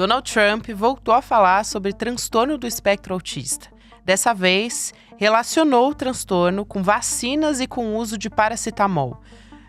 Donald Trump voltou a falar sobre transtorno do espectro autista. Dessa vez, relacionou o transtorno com vacinas e com o uso de paracetamol.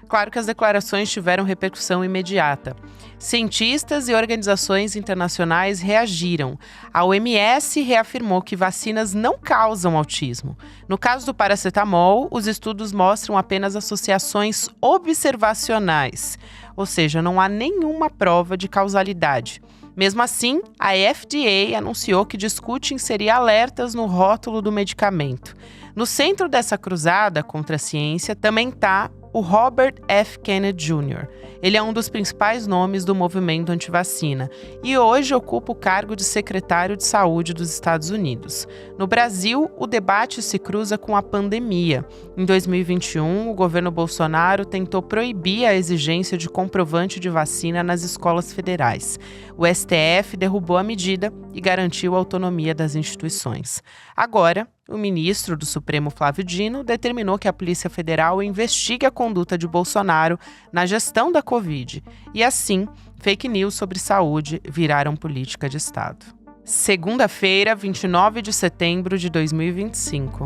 Claro que as declarações tiveram repercussão imediata. Cientistas e organizações internacionais reagiram. A OMS reafirmou que vacinas não causam autismo. No caso do paracetamol, os estudos mostram apenas associações observacionais, ou seja, não há nenhuma prova de causalidade. Mesmo assim, a FDA anunciou que discute inserir alertas no rótulo do medicamento. No centro dessa cruzada contra a ciência também está o Robert F. Kennedy Jr. Ele é um dos principais nomes do movimento antivacina e hoje ocupa o cargo de secretário de Saúde dos Estados Unidos. No Brasil, o debate se cruza com a pandemia. Em 2021, o governo Bolsonaro tentou proibir a exigência de comprovante de vacina nas escolas federais. O STF derrubou a medida e garantiu a autonomia das instituições. Agora, o ministro do Supremo, Flávio Dino, determinou que a Polícia Federal investigue a conduta de Bolsonaro na gestão da Covid. E assim, fake news sobre saúde viraram política de Estado. Segunda-feira, 29 de setembro de 2025.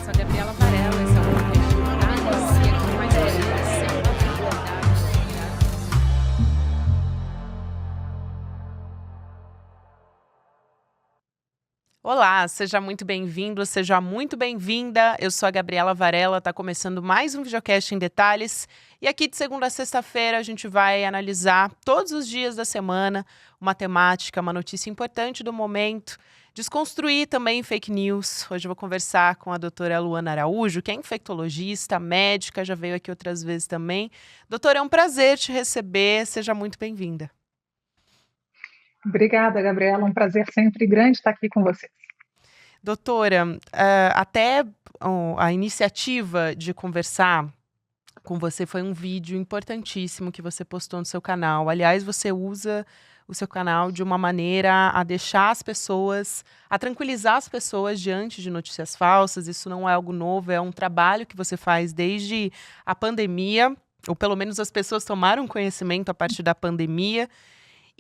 Sou a Gabriela Varela, esse é o podcast Análise com mais informação da atualidade. Olá, seja muito bem-vindo, seja muito bem-vinda. Eu sou a Gabriela Varela, está começando mais um videocast em detalhes. E aqui de segunda a sexta-feira a gente vai analisar todos os dias da semana uma temática, uma notícia importante do momento, desconstruir também fake news. Hoje eu vou conversar com a doutora Luana Araújo, que é infectologista, médica, já veio aqui outras vezes também. Doutora, é um prazer te receber, seja muito bem-vinda. Obrigada, Gabriela. Um prazer sempre grande estar aqui com vocês. Doutora, até a iniciativa de conversar com você foi um vídeo importantíssimo que você postou no seu canal. Aliás, você usa o seu canal de uma maneira a deixar as pessoas, a tranquilizar as pessoas diante de notícias falsas. Isso não é algo novo, é um trabalho que você faz desde a pandemia, ou pelo menos as pessoas tomaram conhecimento a partir da pandemia.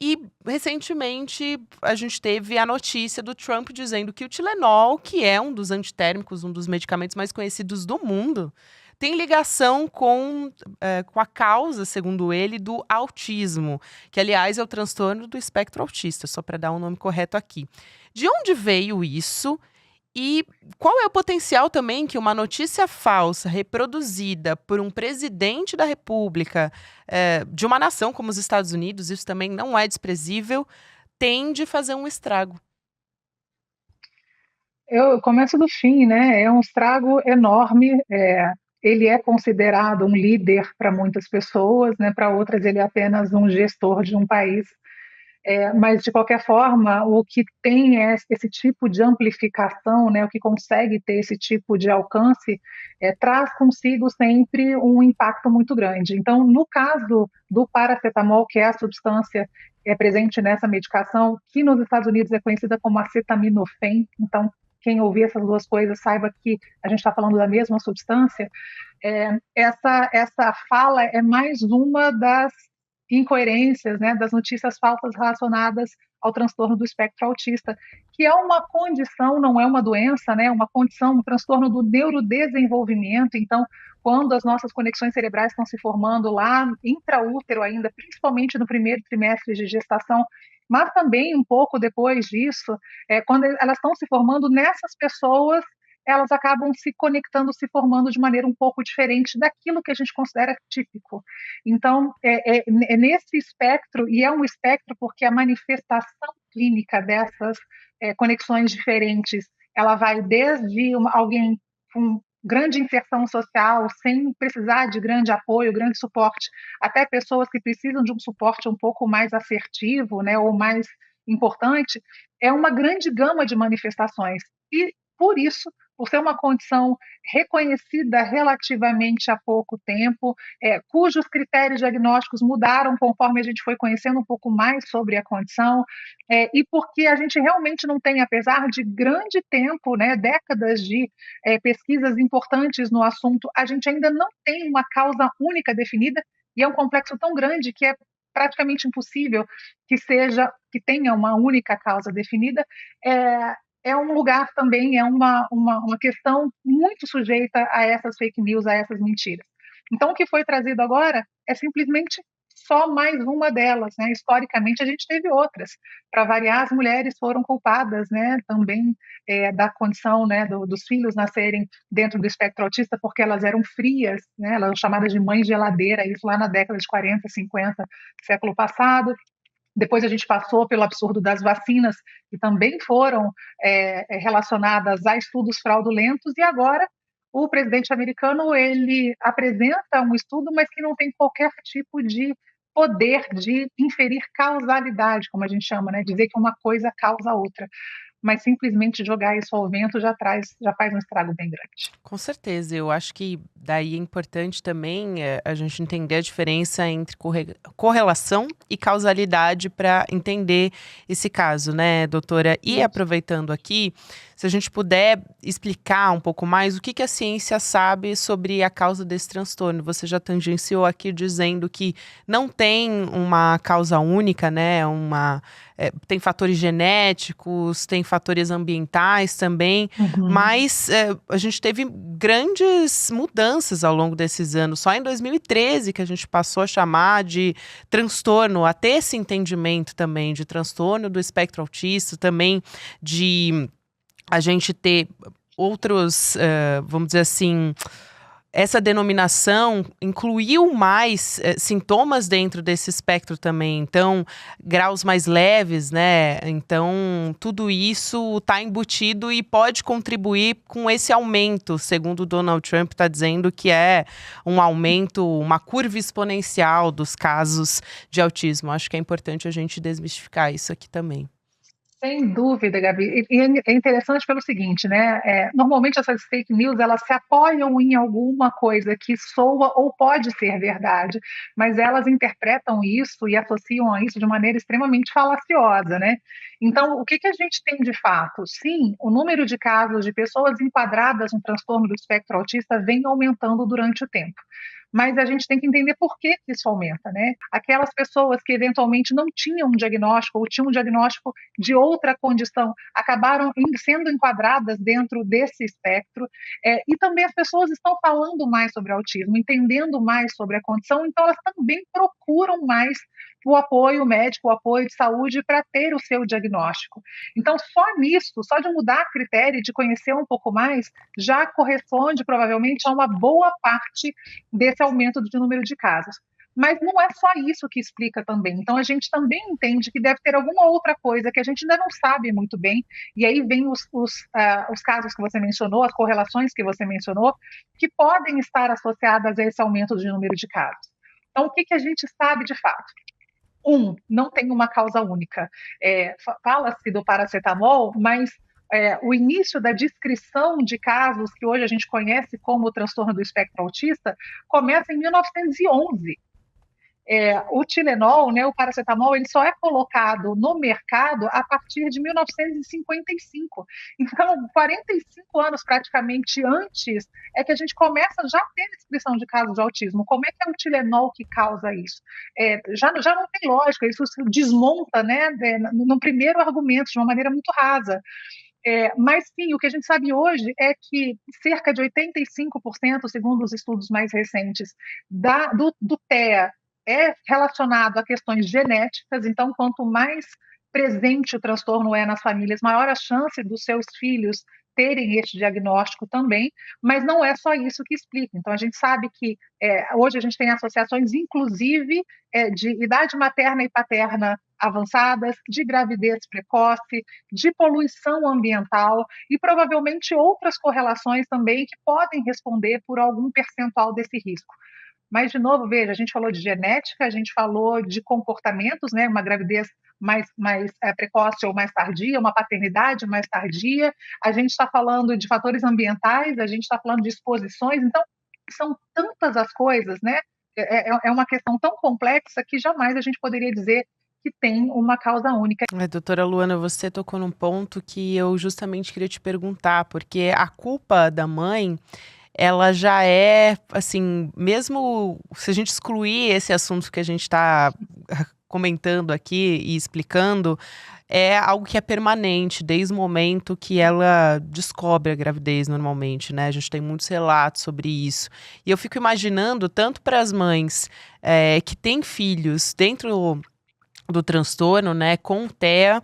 E, recentemente, a gente teve a notícia do Trump dizendo que o Tilenol, que é um dos antitérmicos, um dos medicamentos mais conhecidos do mundo, tem ligação com a causa, segundo ele, do autismo, que, aliás, é o transtorno do espectro autista, só para dar um nome correto aqui. De onde veio isso? E qual é o potencial também que uma notícia falsa reproduzida por um presidente da República de uma nação como os Estados Unidos, isso também não é desprezível, tem de fazer um estrago? Eu começo do fim, né? É um estrago enorme. Ele é considerado um líder para muitas pessoas, né? Para outras, ele é apenas um gestor de um país. Mas, de qualquer forma, o que tem é esse tipo de amplificação, né, o que consegue ter esse tipo de alcance, traz consigo sempre um impacto muito grande. Então, no caso do paracetamol, que é a substância presente nessa medicação, que nos Estados Unidos é conhecida como acetaminofém, então, quem ouvir essas duas coisas saiba que a gente está falando da mesma substância. Essa fala é mais uma das incoerências, né, das notícias falsas relacionadas ao transtorno do espectro autista, que é uma condição, não é uma doença, né, uma condição, um transtorno do neurodesenvolvimento. Então, quando as nossas conexões cerebrais estão se formando lá intraútero ainda, principalmente no primeiro trimestre de gestação, mas também um pouco depois disso, quando elas estão se formando nessas pessoas, elas acabam se conectando, se formando de maneira um pouco diferente daquilo que a gente considera típico. Então, é nesse espectro, e é um espectro porque a manifestação clínica dessas conexões diferentes, ela vai desde alguém com grande inserção social, sem precisar de grande apoio, grande suporte, até pessoas que precisam de um suporte um pouco mais assertivo, né, ou mais importante, é uma grande gama de manifestações. E, por isso, por ser uma condição reconhecida relativamente há pouco tempo, cujos critérios diagnósticos mudaram conforme a gente foi conhecendo um pouco mais sobre a condição, e porque a gente realmente não tem, apesar de grande tempo, né, décadas de pesquisas importantes no assunto, a gente ainda não tem uma causa única definida, e é um complexo tão grande que é praticamente impossível que tenha uma única causa definida. É um lugar também, é uma questão muito sujeita a essas fake news, a essas mentiras. Então, o que foi trazido agora é simplesmente só mais uma delas, né? Historicamente, a gente teve outras. Para variar, as mulheres foram culpadas, né, também da condição, né, dos filhos nascerem dentro do espectro autista, porque elas eram frias, né, elas eram chamadas de mães geladeira, isso lá na década de 40, 50, século passado. Depois a gente passou pelo absurdo das vacinas, que também foram relacionadas a estudos fraudulentos, e agora o presidente americano ele apresenta um estudo, mas que não tem qualquer tipo de poder de inferir causalidade, como a gente chama, né? Dizer que uma coisa causa a outra, mas simplesmente jogar isso ao vento já faz um estrago bem grande. Com certeza, eu acho que daí é importante também a gente entender a diferença entre correlação e causalidade para entender esse caso, né, doutora? E aproveitando aqui, se a gente puder explicar um pouco mais o que a ciência sabe sobre a causa desse transtorno. Você já tangenciou aqui dizendo que não tem uma causa única, né? Tem fatores genéticos, tem fatores ambientais também, mas a gente teve grandes mudanças ao longo desses anos. Só em 2013 que a gente passou a chamar de transtorno, a ter esse entendimento também de transtorno do espectro autista, também de a gente ter outros, vamos dizer assim, essa denominação incluiu mais sintomas dentro desse espectro também, então, graus mais leves, né? Então, tudo isso está embutido e pode contribuir com esse aumento, segundo o Donald Trump está dizendo que é um aumento, uma curva exponencial dos casos de autismo. Acho que é importante a gente desmistificar isso aqui também. Sem dúvida, Gabi. E é interessante pelo seguinte, né? Normalmente essas fake news elas se apoiam em alguma coisa que soa ou pode ser verdade, mas elas interpretam isso e associam a isso de maneira extremamente falaciosa, né? Então, o que a gente tem de fato? Sim, o número de casos de pessoas enquadradas no transtorno do espectro autista vem aumentando durante o tempo. Mas a gente tem que entender por que isso aumenta, né? Aquelas pessoas que eventualmente não tinham um diagnóstico ou tinham um diagnóstico de outra condição acabaram sendo enquadradas dentro desse espectro, e também as pessoas estão falando mais sobre autismo, entendendo mais sobre a condição, então elas também procuram mais o apoio médico, o apoio de saúde para ter o seu diagnóstico. Então, só nisso, só de mudar critério, de conhecer um pouco mais, já corresponde provavelmente a uma boa parte desse aumento de número de casos. Mas não é só isso que explica também. Então, a gente também entende que deve ter alguma outra coisa que a gente ainda não sabe muito bem, e aí vem os casos que você mencionou, as correlações que você mencionou, que podem estar associadas a esse aumento de número de casos. Então, o que a gente sabe de fato? Não tem uma causa única. Fala-se do paracetamol, mas o início da descrição de casos que hoje a gente conhece como o transtorno do espectro autista começa em 1911. O Tilenol, né, o paracetamol, ele só é colocado no mercado a partir de 1955. Então, 45 anos praticamente antes é que a gente começa já a ter descrição de casos de autismo. Como é que é o Tilenol que causa isso? Já não tem lógica, isso se desmonta, né, no primeiro argumento, de uma maneira muito rasa. Mas sim, o que a gente sabe hoje é que cerca de 85%, segundo os estudos mais recentes, do TEA é relacionado a questões genéticas. Então, quanto mais presente o transtorno é nas famílias, maior a chance dos seus filhos terem este diagnóstico também, mas não é só isso que explica. Então, a gente sabe que hoje a gente tem associações, inclusive, de idade materna e paterna avançadas, de gravidez precoce, de poluição ambiental e provavelmente outras correlações também que podem responder por algum percentual desse risco. Mas, de novo, veja, a gente falou de genética, a gente falou de comportamentos, né? Uma gravidez mais precoce ou mais tardia, uma paternidade mais tardia, a gente está falando de fatores ambientais, a gente está falando de exposições, então são tantas as coisas, né? É uma questão tão complexa que jamais a gente poderia dizer que tem uma causa única. Doutora Luana, você tocou num ponto que eu justamente queria te perguntar, porque a culpa da mãe, ela já é, assim, mesmo se a gente excluir esse assunto que a gente está comentando aqui e explicando, é algo que é permanente desde o momento que ela descobre a gravidez normalmente, né? A gente tem muitos relatos sobre isso. E eu fico imaginando, tanto para as mães que têm filhos dentro do transtorno, né, com TEA,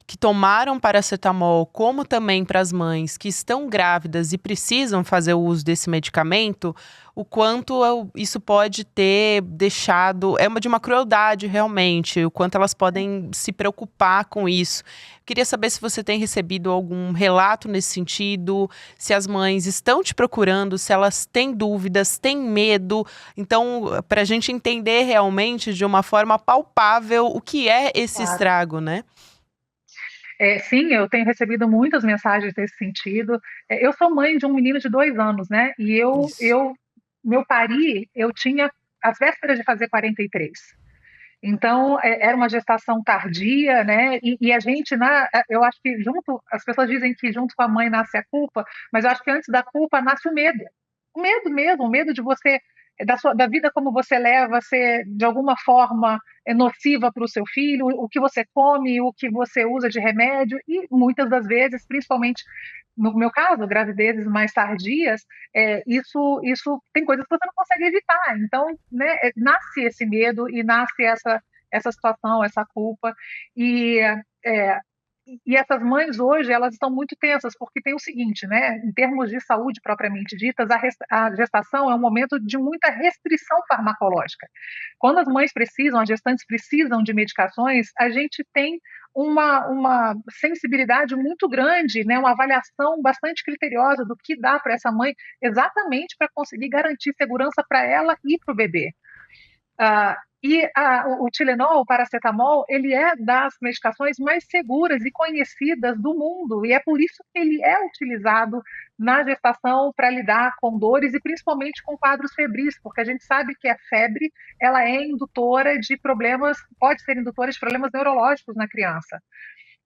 que tomaram paracetamol, como também para as mães que estão grávidas e precisam fazer o uso desse medicamento, o quanto isso pode ter deixado, de uma crueldade realmente, o quanto elas podem se preocupar com isso. Queria saber se você tem recebido algum relato nesse sentido, se as mães estão te procurando, se elas têm dúvidas, têm medo. Então, para a gente entender realmente de uma forma palpável o que é esse estrago, né? Sim, eu tenho recebido muitas mensagens nesse sentido. Eu sou mãe de um menino de 2 anos, né? E Isso. meu pari, eu tinha as vésperas de fazer 43. Então, era uma gestação tardia, né? E a gente, eu acho que as pessoas dizem que junto com a mãe nasce a culpa, mas eu acho que antes da culpa nasce o medo. O medo mesmo, o medo de você, da vida como você leva, ser de alguma forma nociva para o seu filho, o que você come, o que você usa de remédio, e muitas das vezes, principalmente no meu caso, gravidezes mais tardias, isso tem coisas que você não consegue evitar. Então, né, nasce esse medo e nasce essa situação, essa culpa. E, é, e essas mães hoje, elas estão muito tensas, porque tem o seguinte, né, em termos de saúde propriamente ditas, a gestação é um momento de muita restrição farmacológica. Quando as mães precisam, as gestantes precisam de medicações, a gente tem uma sensibilidade muito grande, né, uma avaliação bastante criteriosa do que dá para essa mãe, exatamente para conseguir garantir segurança para ela e para o bebê. O Tilenol, o paracetamol, ele é das medicações mais seguras e conhecidas do mundo, e é por isso que ele é utilizado na gestação para lidar com dores e principalmente com quadros febris, porque a gente sabe que a febre, ela é indutora de problemas, pode ser indutora de problemas neurológicos na criança.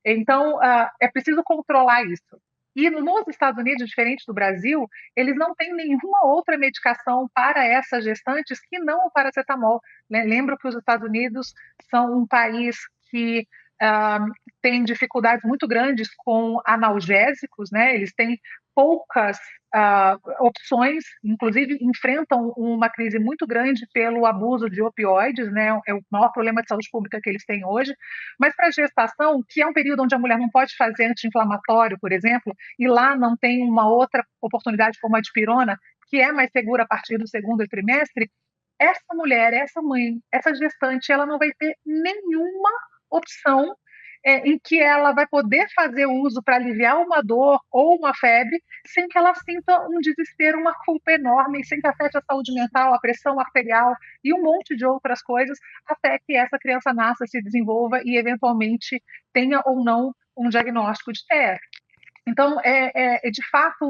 Então, é preciso controlar isso. E nos Estados Unidos, diferente do Brasil, eles não têm nenhuma outra medicação para essas gestantes que não o paracetamol. Lembro que os Estados Unidos são um país que tem dificuldades muito grandes com analgésicos, né? Eles têm poucas opções, inclusive enfrentam uma crise muito grande pelo abuso de opioides, né? É o maior problema de saúde pública que eles têm hoje. Mas para a gestação, que é um período onde a mulher não pode fazer anti-inflamatório, por exemplo, e lá não tem uma outra oportunidade como a dipirona, que é mais segura a partir do segundo trimestre, essa mulher, essa mãe, essa gestante, ela não vai ter nenhuma opção em que ela vai poder fazer uso para aliviar uma dor ou uma febre sem que ela sinta um desespero, uma culpa enorme, sem que afete a saúde mental, a pressão arterial e um monte de outras coisas, até que essa criança nasça, se desenvolva e eventualmente tenha ou não um diagnóstico de TEA. Então, é de fato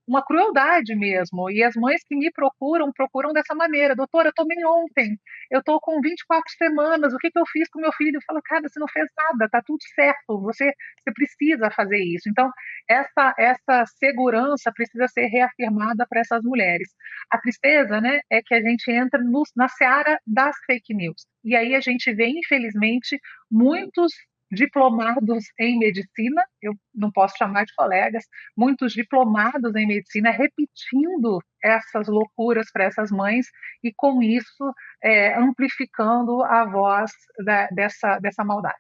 uma crueldade mesmo. E as mães que me procuram dessa maneira. Doutora, eu tomei ontem, eu estou com 24 semanas, o que eu fiz com meu filho? Eu falo, cara, você não fez nada, está tudo certo, você precisa fazer isso. Então, essa segurança precisa ser reafirmada para essas mulheres. A tristeza, né, é que a gente entra na seara das fake news. E aí a gente vê, infelizmente, muitos diplomados em medicina, eu não posso chamar de colegas, muitos diplomados em medicina repetindo essas loucuras para essas mães e com isso amplificando a voz dessa maldade.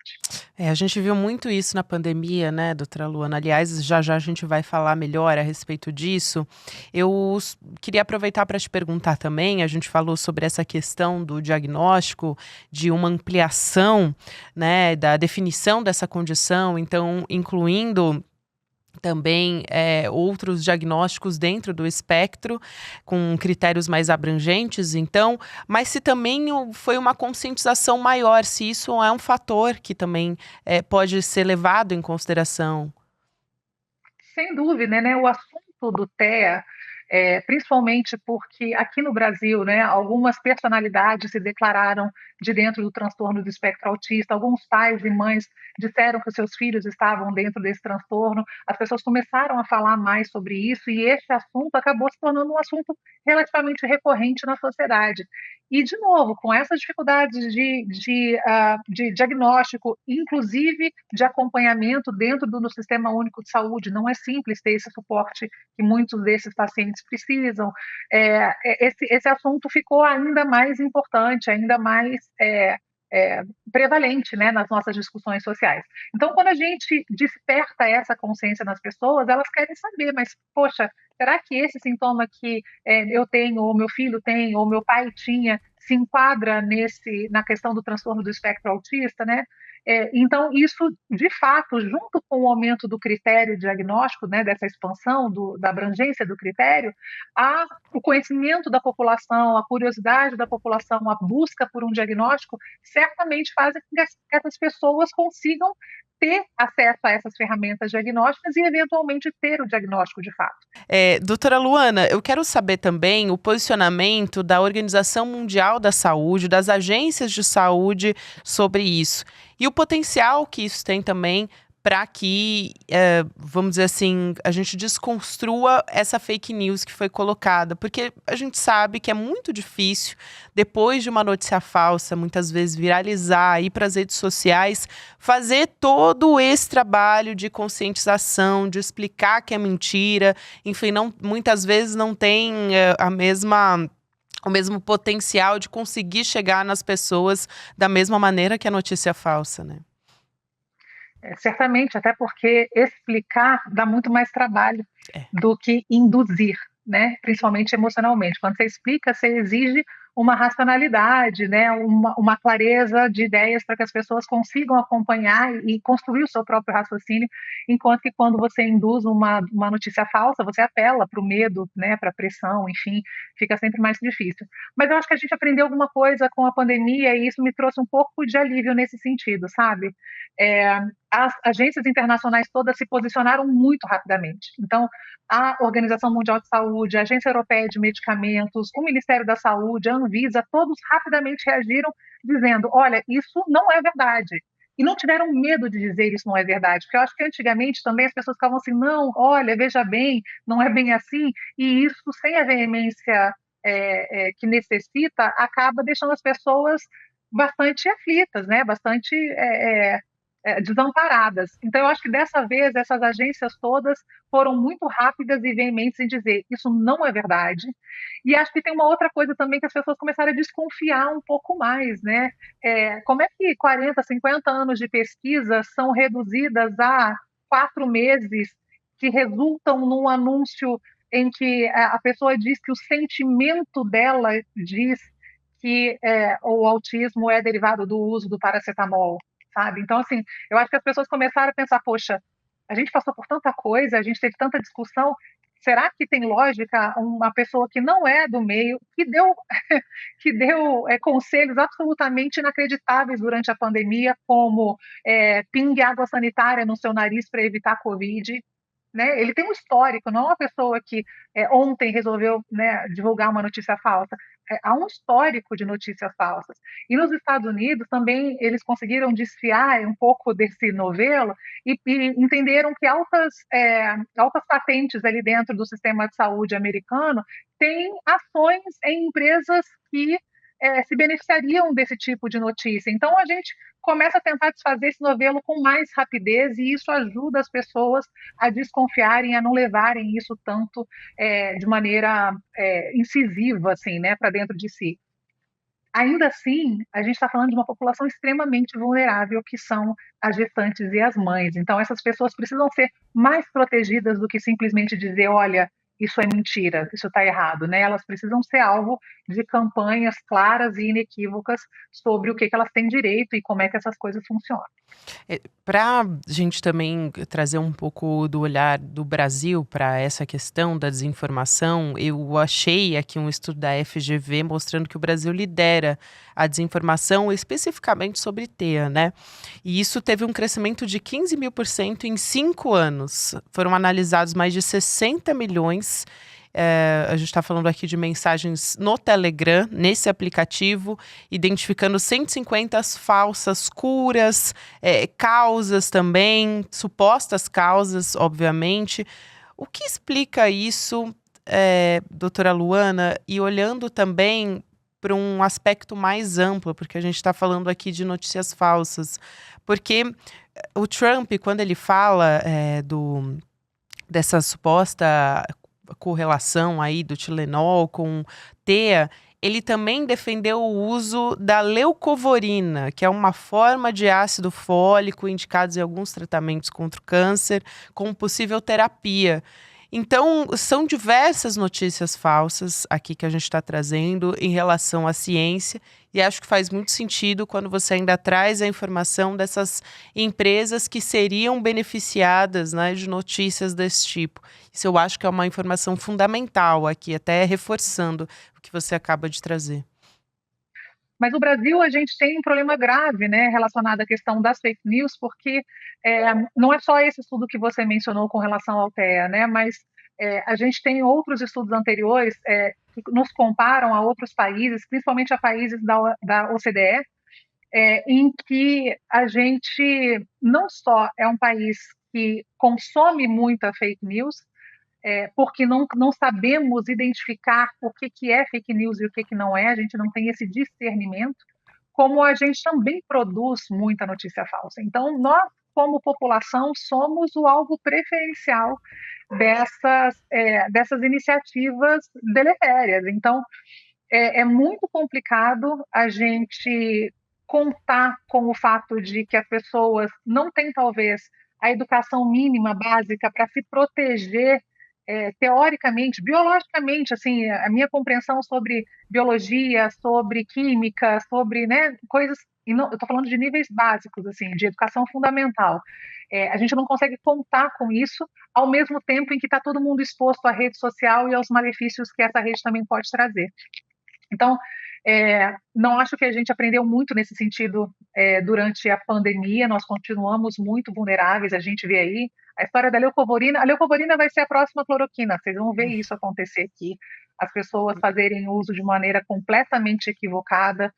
A gente viu muito isso na pandemia, né, doutora Luana? Aliás, já a gente vai falar melhor a respeito disso. Eu queria aproveitar para te perguntar também, a gente falou sobre essa questão do diagnóstico, de uma ampliação, né, da definição dessa condição, então, incluindo também outros diagnósticos dentro do espectro, com critérios mais abrangentes, então, mas se também foi uma conscientização maior, se isso é um fator que também pode ser levado em consideração. Sem dúvida, né? O assunto do TEA, principalmente porque aqui no Brasil, né, algumas personalidades se declararam de dentro do transtorno do espectro autista, alguns pais e mães disseram que os seus filhos estavam dentro desse transtorno, as pessoas começaram a falar mais sobre isso e esse assunto acabou se tornando um assunto relativamente recorrente na sociedade. E, de novo, com essas dificuldades de diagnóstico, inclusive de acompanhamento dentro do Sistema Único de Saúde, não é simples ter esse suporte que muitos desses pacientes precisam. Esse assunto ficou ainda mais importante, ainda mais prevalente, né, nas nossas discussões sociais. Então, quando a gente desperta essa consciência nas pessoas, elas querem saber, mas, poxa, será que esse sintoma que eu tenho, ou meu filho tem, ou meu pai tinha, se enquadra na questão do transtorno do espectro autista, né? Então, isso, de fato, junto com o aumento do critério diagnóstico, né, dessa expansão da abrangência do critério, o conhecimento da população, a curiosidade da população, a busca por um diagnóstico, certamente fazem com que essas pessoas consigam ter acesso a essas ferramentas diagnósticas e, eventualmente, ter o diagnóstico de fato. Doutora Luana, eu quero saber também o posicionamento da Organização Mundial da Saúde, das agências de saúde sobre isso. E o potencial que isso tem também para que, vamos dizer assim, a gente desconstrua essa fake news que foi colocada. Porque a gente sabe que é muito difícil, depois de uma notícia falsa, muitas vezes viralizar, ir para as redes sociais, fazer todo esse trabalho de conscientização, de explicar que é mentira. Enfim, muitas vezes não tem o mesmo potencial de conseguir chegar nas pessoas da mesma maneira que a notícia falsa, né? Certamente, até porque explicar dá muito mais trabalho do que induzir, né? Principalmente emocionalmente. Quando você explica, você exige uma racionalidade, né? Uma clareza de ideias para que as pessoas consigam acompanhar e construir o seu próprio raciocínio, enquanto que quando você induz uma notícia falsa, você apela para o medo, né? Para a pressão, enfim, fica sempre mais difícil. Mas eu acho que a gente aprendeu alguma coisa com a pandemia e isso me trouxe um pouco de alívio nesse sentido, sabe? As agências internacionais todas se posicionaram muito rapidamente. Então, a Organização Mundial de Saúde, a Agência Europeia de Medicamentos, o Ministério da Saúde, a Anvisa, todos rapidamente reagiram dizendo, olha, isso não é verdade. E não tiveram medo de dizer isso não é verdade, porque eu acho que antigamente também as pessoas ficavam assim, não, olha, veja bem, não é bem assim, e isso, sem a veemência que necessita, acaba deixando as pessoas bastante aflitas, né? Bastante desamparadas. Então, eu acho que dessa vez essas agências todas foram muito rápidas e veementes em dizer isso não é verdade. E acho que tem uma outra coisa também que as pessoas começaram a desconfiar um pouco mais, né? Como é que 40, 50 anos de pesquisa são reduzidas a 4 meses que resultam num anúncio em que a pessoa diz que o sentimento dela diz que o autismo é derivado do uso do paracetamol, sabe? Então, assim, eu acho que as pessoas começaram a pensar, poxa, a gente passou por tanta coisa, a gente teve tanta discussão, será que tem lógica uma pessoa que não é do meio, que deu conselhos absolutamente inacreditáveis durante a pandemia, como pingue água sanitária no seu nariz para evitar a Covid, né? Ele tem um histórico, não é uma pessoa que ontem resolveu, né, divulgar uma notícia falsa. Há um histórico de notícias falsas. E nos Estados Unidos também eles conseguiram desfiar um pouco desse novelo e entenderam que altas patentes ali dentro do sistema de saúde americano têm ações em empresas que se beneficiariam desse tipo de notícia. Então, a gente começa a tentar desfazer esse novelo com mais rapidez e isso ajuda as pessoas a desconfiarem, a não levarem isso tanto de maneira incisiva, assim, né, para dentro de si. Ainda assim, a gente está falando de uma população extremamente vulnerável, que são as gestantes e as mães. Então, essas pessoas precisam ser mais protegidas do que simplesmente dizer, olha, isso é mentira, isso está errado, né? Elas precisam ser alvo de campanhas claras e inequívocas sobre o que elas têm direito e como é que essas coisas funcionam. Para a gente também trazer um pouco do olhar do Brasil para essa questão da desinformação, eu achei aqui um estudo da FGV mostrando que o Brasil lidera a desinformação especificamente sobre TEA, né? E isso teve um crescimento de 15.000% em 5 anos. Foram analisados mais de 60 milhões. A gente está falando aqui de mensagens no Telegram, nesse aplicativo, identificando 150 falsas curas, causas também, supostas causas, obviamente. O que explica isso, doutora Luana? E olhando também para um aspecto mais amplo, porque a gente está falando aqui de notícias falsas. Porque o Trump, quando ele fala dessa suposta correlação aí do Tilenol com TEA, ele também defendeu o uso da leucovorina, que é uma forma de ácido fólico indicados em alguns tratamentos contra o câncer, como possível terapia. Então, são diversas notícias falsas aqui que a gente está trazendo em relação à ciência, e acho que faz muito sentido quando você ainda traz a informação dessas empresas que seriam beneficiadas, né, de notícias desse tipo. Isso eu acho que é uma informação fundamental aqui, até reforçando o que você acaba de trazer. Mas no Brasil a gente tem um problema grave, né, relacionado à questão das fake news, porque não é só esse estudo que você mencionou com relação ao TEA, né, mas a gente tem outros estudos anteriores que nos comparam a outros países, principalmente a países da OCDE, em que a gente não só é um país que consome muita fake news, porque não sabemos identificar o que é fake news e o que não é, a gente não tem esse discernimento, como a gente também produz muita notícia falsa. Então, nós, como população, somos o alvo preferencial dessas iniciativas deletérias. Então, é muito complicado a gente contar com o fato de que as pessoas não têm, talvez, a educação mínima básica para se proteger teoricamente, biologicamente, assim, a minha compreensão sobre biologia, sobre química, sobre, né, coisas, e não, eu estou falando de níveis básicos, assim, de educação fundamental. A gente não consegue contar com isso, ao mesmo tempo em que está todo mundo exposto à rede social e aos malefícios que essa rede também pode trazer. Então, não acho que a gente aprendeu muito nesse sentido durante a pandemia, nós continuamos muito vulneráveis, a gente vê aí a história da leucovorina. A leucovorina vai ser a próxima cloroquina, vocês vão ver isso acontecer aqui, as pessoas fazerem uso de maneira completamente equivocada,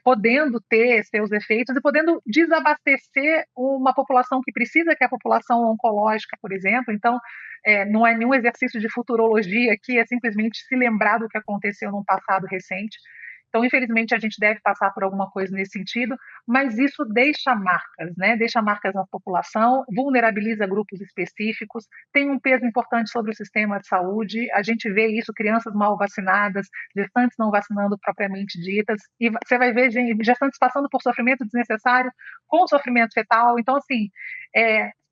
podendo ter seus efeitos e podendo desabastecer uma população que precisa, que é a população oncológica, por exemplo. Então, não é nenhum exercício de futurologia aqui, é simplesmente se lembrar do que aconteceu num passado recente. Então, infelizmente, a gente deve passar por alguma coisa nesse sentido, mas isso deixa marcas, né? Deixa marcas na população, vulnerabiliza grupos específicos, tem um peso importante sobre o sistema de saúde. A gente vê isso, crianças mal vacinadas, gestantes não vacinando propriamente ditas, e você vai ver gestantes passando por sofrimento desnecessário com sofrimento fetal. Então, assim,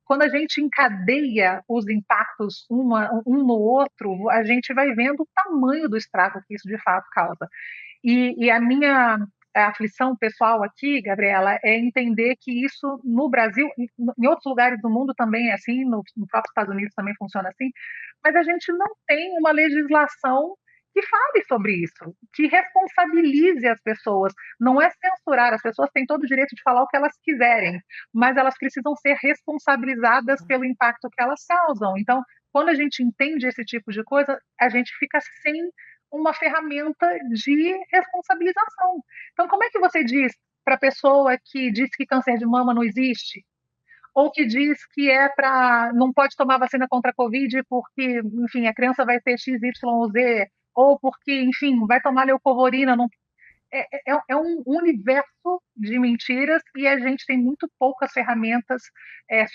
quando a gente encadeia os impactos um no outro, a gente vai vendo o tamanho do estrago que isso de fato causa. E a minha aflição pessoal aqui, Gabriela, é entender que isso no Brasil, em outros lugares do mundo também é assim, no próprio Estados Unidos também funciona assim, mas a gente não tem uma legislação que fale sobre isso, que responsabilize as pessoas. Não é censurar, as pessoas têm todo o direito de falar o que elas quiserem, mas elas precisam ser responsabilizadas pelo impacto que elas causam. Então, quando a gente entende esse tipo de coisa, a gente fica sem uma ferramenta de responsabilização. Então, como é que você diz para a pessoa que diz que câncer de mama não existe? Ou que diz que não pode tomar vacina contra a Covid porque, enfim, a criança vai ter XYZ, ou porque, enfim, vai tomar leucovorina. Não... É um universo de mentiras e a gente tem muito poucas ferramentas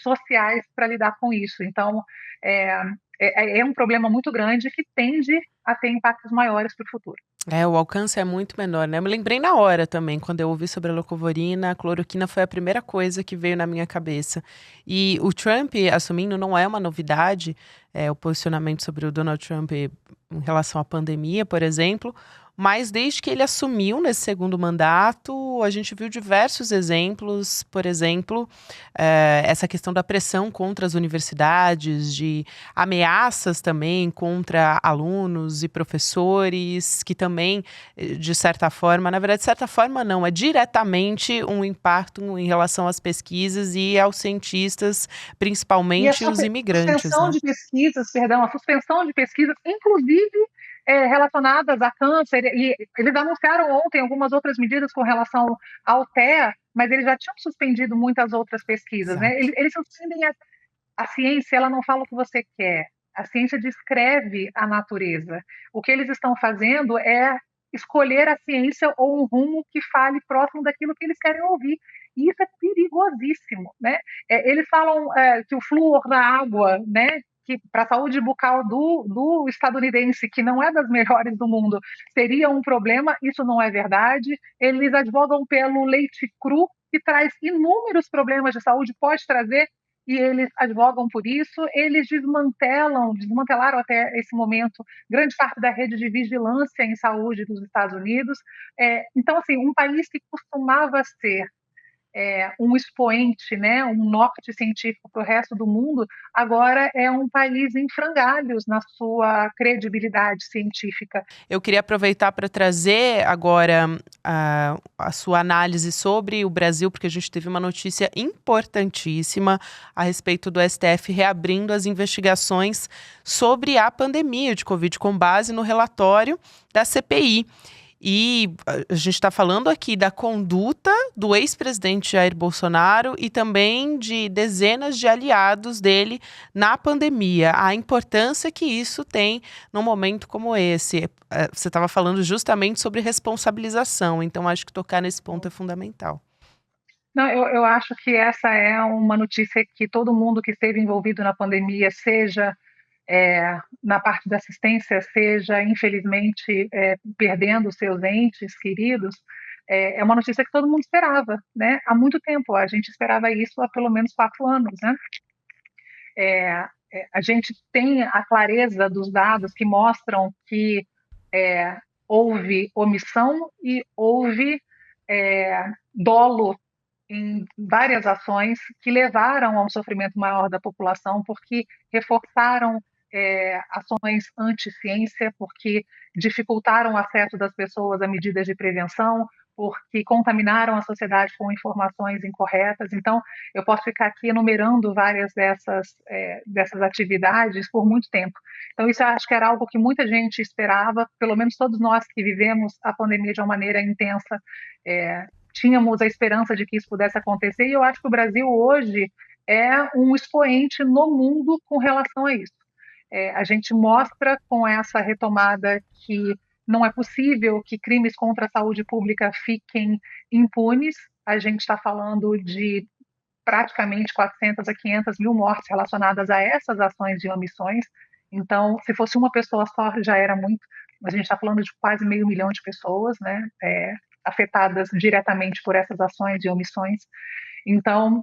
sociais para lidar com isso. Então, é um problema muito grande que tende a ter impactos maiores para o futuro. O alcance é muito menor, né? Eu me lembrei na hora também, quando eu ouvi sobre a leucovorina, a cloroquina foi a primeira coisa que veio na minha cabeça. E o Trump assumindo não é uma novidade, o posicionamento sobre o Donald Trump em relação à pandemia, por exemplo, mas desde que ele assumiu nesse segundo mandato, a gente viu diversos exemplos, por exemplo, essa questão da pressão contra as universidades, de ameaças também contra alunos e professores, que também, de certa forma, na verdade, de certa forma não, é diretamente um impacto em relação às pesquisas e aos cientistas, E a principalmente os imigrantes, suspensão né? de pesquisas, perdão, a suspensão de pesquisas, inclusive relacionadas a câncer, e eles anunciaram ontem algumas outras medidas com relação ao TEA, mas eles já tinham suspendido muitas outras pesquisas, né? Exato. Eles suspendem a ciência, ela não fala o que você quer. A ciência descreve a natureza. O que eles estão fazendo é escolher a ciência ou um rumo que fale próximo daquilo que eles querem ouvir. E isso é perigosíssimo, né? Eles falam que o flúor na água, né, que para a saúde bucal do estadunidense, que não é das melhores do mundo, seria um problema. Isso não é verdade. Eles advogam pelo leite cru, que traz inúmeros problemas de saúde, pode trazer, e eles advogam por isso. Eles desmantelaram até esse momento grande parte da rede de vigilância em saúde dos Estados Unidos. Então, assim, um país que costumava ser um expoente, né, um norte científico para o resto do mundo, agora é um país em frangalhos na sua credibilidade científica. Eu queria aproveitar para trazer agora a sua análise sobre o Brasil, porque a gente teve uma notícia importantíssima a respeito do STF reabrindo as investigações sobre a pandemia de Covid, com base no relatório da CPI. E a gente está falando aqui da conduta do ex-presidente Jair Bolsonaro e também de dezenas de aliados dele na pandemia. A importância que isso tem num momento como esse. Você estava falando justamente sobre responsabilização, então acho que tocar nesse ponto é fundamental. Não, eu acho que essa é uma notícia que todo mundo que esteve envolvido na pandemia, seja na parte da assistência, seja, infelizmente, perdendo seus entes queridos, é uma notícia que todo mundo esperava, né? Há muito tempo, a gente esperava isso há pelo menos 4 anos, né? A gente tem a clareza dos dados que mostram que houve omissão e houve dolo em várias ações que levaram a um sofrimento maior da população, porque reforçaram ações anti-ciência, porque dificultaram o acesso das pessoas a medidas de prevenção, porque contaminaram a sociedade com informações incorretas. Então, eu posso ficar aqui enumerando várias dessas atividades por muito tempo. Então, isso eu acho que era algo que muita gente esperava, pelo menos todos nós que vivemos a pandemia de uma maneira intensa, tínhamos a esperança de que isso pudesse acontecer, e eu acho que o Brasil hoje é um expoente no mundo com relação a isso. A gente mostra com essa retomada que não é possível que crimes contra a saúde pública fiquem impunes. A gente está falando de praticamente 400 a 500 mil mortes relacionadas a essas ações de omissões. Então, se fosse uma pessoa só, já era muito. Mas a gente está falando de quase 500 mil de pessoas, né, afetadas diretamente por essas ações de omissões. Então,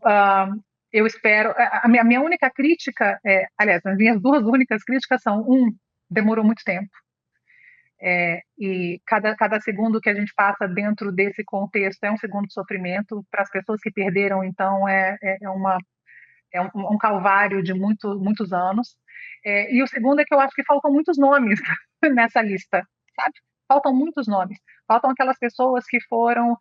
eu espero. A minha única crítica, aliás, as minhas duas únicas críticas são: demorou muito tempo. E cada segundo que a gente passa dentro desse contexto é um segundo de sofrimento. Para as pessoas que perderam, então, um calvário de muitos anos. E o segundo é que eu acho que faltam muitos nomes nessa lista, sabe? Faltam muitos nomes. Faltam aquelas pessoas que foram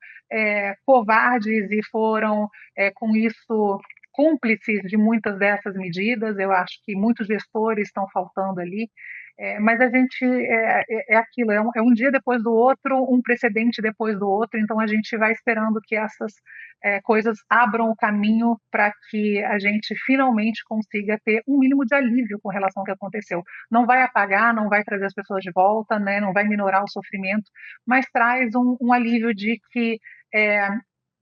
covardes e foram, com isso, cúmplices de muitas dessas medidas. Eu acho que muitos gestores estão faltando ali. Mas a gente aquilo, é um dia depois do outro, um precedente depois do outro, então a gente vai esperando que essas coisas abram o caminho para que a gente finalmente consiga ter um mínimo de alívio com relação ao que aconteceu. Não vai apagar, não vai trazer as pessoas de volta, né, não vai minorar o sofrimento, mas traz um alívio de que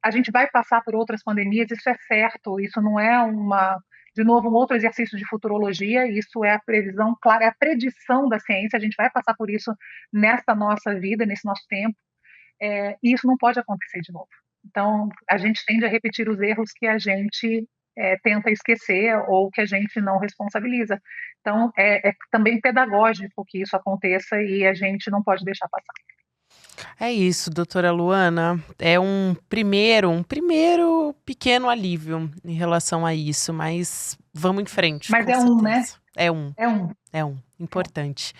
a gente vai passar por outras pandemias, isso é certo, isso não é de novo, um outro exercício de futurologia. Isso é a previsão, claro, é a predição da ciência. A gente vai passar por isso nessa nossa vida, nesse nosso tempo, e isso não pode acontecer de novo. Então, a gente tende a repetir os erros que a gente tenta esquecer ou que a gente não responsabiliza. Então, é também pedagógico que isso aconteça e a gente não pode deixar passar. É isso, doutora Luana. É um primeiro pequeno alívio em relação a isso, mas vamos em frente. Mas com é um, né? certeza. É um. É um. Importante.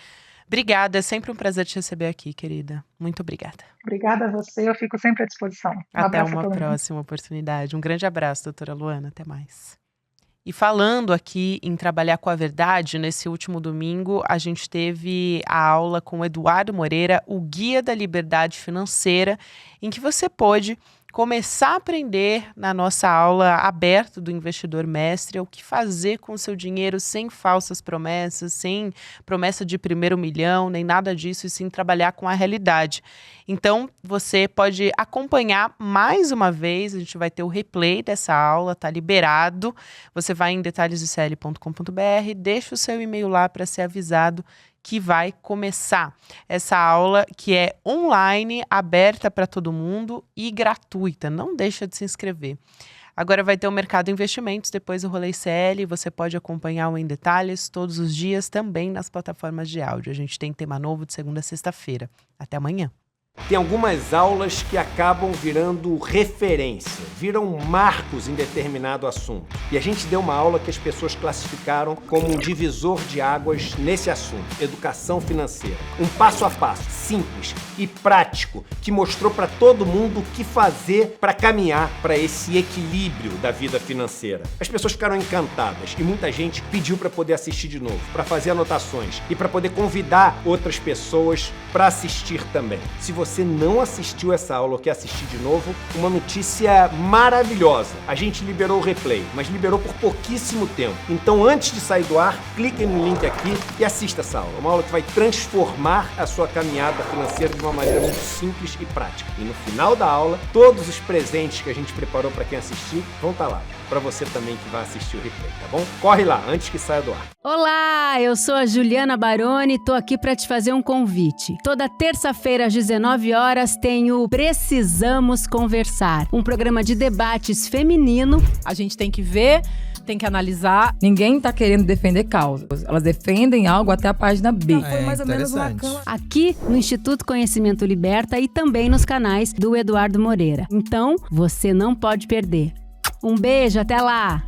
Obrigada, é sempre um prazer te receber aqui, querida. Muito obrigada. Obrigada a você, eu fico sempre à disposição. Até Abraço a uma todo mundo. próxima oportunidade. Um grande abraço, doutora Luana. Até mais. E falando aqui em trabalhar com a verdade, nesse último domingo a gente teve a aula com o Eduardo Moreira, o Guia da Liberdade Financeira, em que você pôde começar a aprender na nossa aula aberta do Investidor Mestre o que fazer com o seu dinheiro sem falsas promessas, sem promessa de primeiro milhão, nem nada disso, e sim trabalhar com a realidade. Então, você pode acompanhar mais uma vez, a gente vai ter o replay dessa aula, tá liberado. Você vai em detalhesdocl.com.br, deixa o seu e-mail lá para ser avisado que vai começar essa aula, que é online, aberta para todo mundo e gratuita. Não deixa de se inscrever. Agora vai ter o Mercado Investimentos, depois o Rolê CL. Você pode acompanhar o Em Detalhes todos os dias, também nas plataformas de áudio. A gente tem tema novo de segunda a sexta-feira. Até amanhã. Tem algumas aulas que acabam virando referência, viram marcos em determinado assunto. E a gente deu uma aula que as pessoas classificaram como um divisor de águas nesse assunto, educação financeira. Um passo a passo, simples e prático, que mostrou para todo mundo o que fazer para caminhar para esse equilíbrio da vida financeira. As pessoas ficaram encantadas e muita gente pediu para poder assistir de novo, para fazer anotações e para poder convidar outras pessoas para assistir também. Se você não assistiu essa aula ou quer assistir de novo, uma notícia maravilhosa. A gente liberou o replay, mas liberou por pouquíssimo tempo. Então, antes de sair do ar, clique no link aqui e assista essa aula. Uma aula que vai transformar a sua caminhada financeira de uma maneira muito simples e prática. E no final da aula, todos os presentes que a gente preparou para quem assistir vão estar lá. Para você também que vai assistir o replay, tá bom? Corre lá, antes que saia do ar. Olá, eu sou a Juliana Baroni e tô aqui para te fazer um convite. Toda terça-feira às 19 horas tem o Precisamos Conversar, um programa de debates feminino. A gente tem que ver, tem que analisar. Ninguém tá querendo defender causas. Elas defendem algo até a página B. Foi mais ou menos uma cama. Aqui no Instituto Conhecimento Liberta e também nos canais do Eduardo Moreira. Então, você não pode perder. Um beijo, até lá!